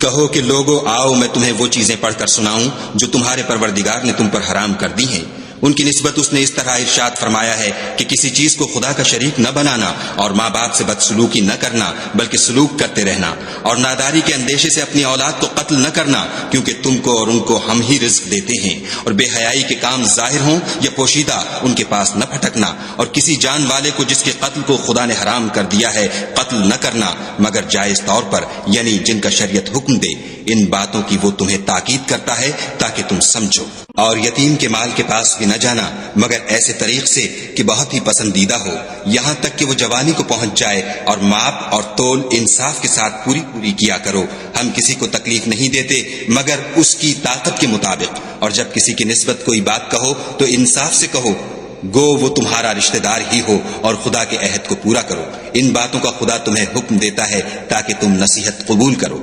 कहो कि लोगों आओ मैं तुम्हें वो चीजें पढ़कर सुनाऊं जो तुम्हारे परवरदिगार ने तुम पर हराम कर दी हैं। उनकी निस्बत उसने इस तरह इरशाद फरमाया है कि किसी चीज को खुदा का शरीक न बनाना और माँ बाप से बदसलूकी न करना बल्कि सलूक करते रहना और नादारी के अंदेशे से अपनी औलाद को कत्ल न करना, क्योंकि तुमको और उनको हम ही रिज्क देते हैं। और बेहयाई के काम जाहिर हों या पोशीदा उनके पास न फटकना और किसी जान वाले को जिसके कत्ल को खुदा ने हराम कर दिया है कत्ल न करना मगर जायज तौर पर, यानी जिनका शरीयत हुक्म दे। इन बातों की वो तुम्हें ताकीद करता है ताकि तुम समझो। और यतीम के माल के पास भी न जाना मगर ऐसे तरीक से कि बहुत ही पसंदीदा हो, यहाँ तक कि वो जवानी को पहुंच जाए। और माप और तोल इंसाफ के साथ पूरी पूरी किया करो। हम किसी को तकलीफ नहीं देते मगर उसकी ताकत के मुताबिक। और जब किसी की निस्बत कोई बात कहो तो इंसाफ से कहो, गो वो तुम्हारा रिश्तेदार ही हो, और खुदा के अहद को पूरा करो। इन बातों का खुदा तुम्हें हुक्म देता है ताकि तुम नसीहत कबूल करो।